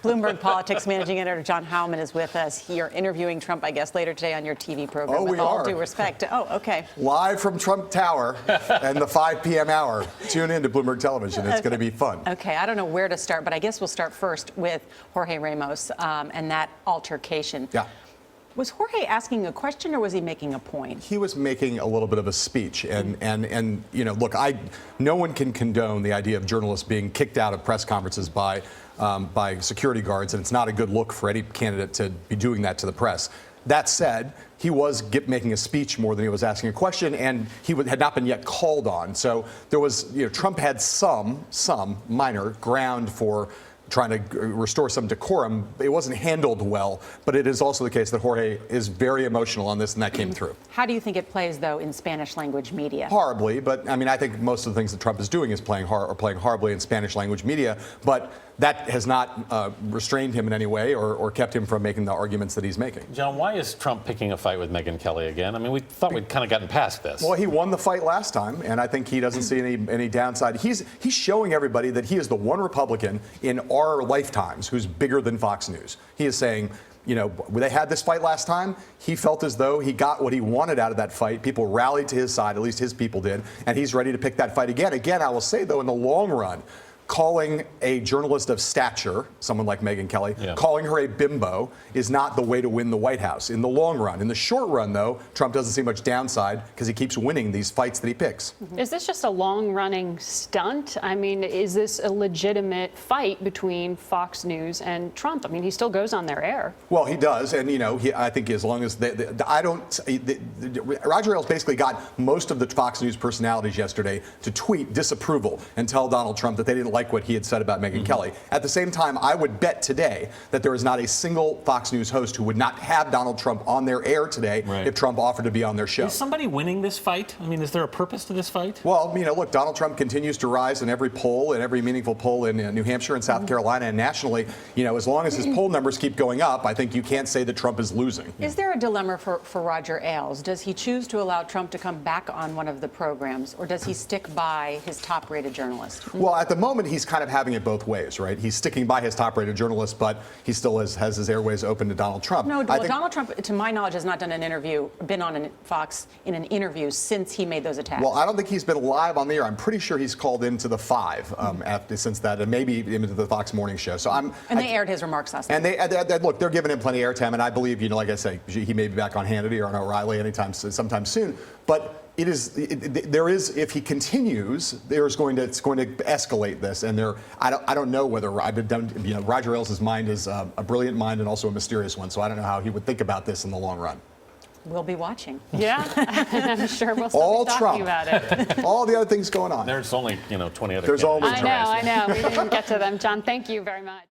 Bloomberg Politics managing editor John Heilemann is with us. You're interviewing Trump, I guess, later today on your TV program. Oh, we with all are. due respect. Oh, okay. Live from Trump Tower and the 5 p.m. hour. Tune in to Bloomberg Television. It's going to be fun. Okay, I don't know where to start, but I guess we'll start first with Jorge Ramos and that altercation. Yeah. Was Jorge asking a question or was he making a point? He was making a little bit of a speech, and you know, look, no one can condone the idea of journalists being kicked out of press conferences by security guards, and it's not a good look for any candidate to be doing that to the press. That said, he was making a speech more than he was asking a question, and he had not been yet called on. So there was, you know, Trump had some minor ground for trying to restore some decorum. It wasn't handled well, but it is also the case that Jorge is very emotional on this, and that came through. How do you think it plays, though, in Spanish language media? Horribly, but I mean, I think most of the things that Trump is doing is playing horribly in Spanish language media, but that has not restrained him in any way or kept him from making the arguments that he's making. John, why is Trump picking a fight with Megyn Kelly again? I mean, we thought we'd kind of gotten past this. Well, he won the fight last time, and I think he doesn't see any downside. He's showing everybody that he is the one Republican in our lifetimes who's bigger than Fox News. He is saying, you know, they had this fight last time. He felt as though he got what he wanted out of that fight. People rallied to his side, at least his people did, and he's ready to pick that fight again. Again, I will say, though, in the long run, calling a journalist of stature, someone like Megyn Kelly, calling her a bimbo is not the way to win the White House in the long run. In the short run, though, Trump doesn't see much downside because he keeps winning these fights that he picks. Is this just a long-running stunt? I mean, is this a legitimate fight between Fox News and Trump? I mean, he still goes on their air. Well, he does, and you know, I think as long as Roger Ailes basically got most of the Fox News personalities yesterday to tweet disapproval and tell Donald Trump that they didn't like what he had said about Megyn Kelly. At the same time, I would bet today that there is not a single Fox News host who would not have Donald Trump on their air today if Trump offered to be on their show. Is somebody winning this fight? I mean, is there a purpose to this fight? Well, you know, look, Donald Trump continues to rise in every poll, in every meaningful poll in New Hampshire and South Carolina and nationally. You know, as long as his poll numbers keep going up, I think you can't say that Trump is losing. Is there a dilemma for Roger Ailes? Does he choose to allow Trump to come back on one of the programs, or does he stick by his top-rated journalist? Well, at the moment, he's kind of having it both ways, right? He's sticking by his top-rated journalist, but he still has his airways open to Donald Trump. No, well, Donald Trump, to my knowledge, has not done an interview, been on Fox in an interview since he made those attacks. Well, I don't think he's been live on the air. I'm pretty sure he's called into the 5 since that, and maybe into the Fox Morning Show. So they aired his remarks last night. And look, they're giving him plenty of airtime, and I believe, you know, like I say, he may be back on Hannity or on O'Reilly sometime soon. But there is, if he continues, it's going to escalate this, and I don't know whether Roger Ailes' mind is a brilliant mind and also a mysterious one, so I don't know how he would think about this in the long run. We'll be watching. Yeah, I'm sure we'll still be talking about it. All the other things going on. There's only 20 other. There's always. I know. We didn't get to them, John. Thank you very much.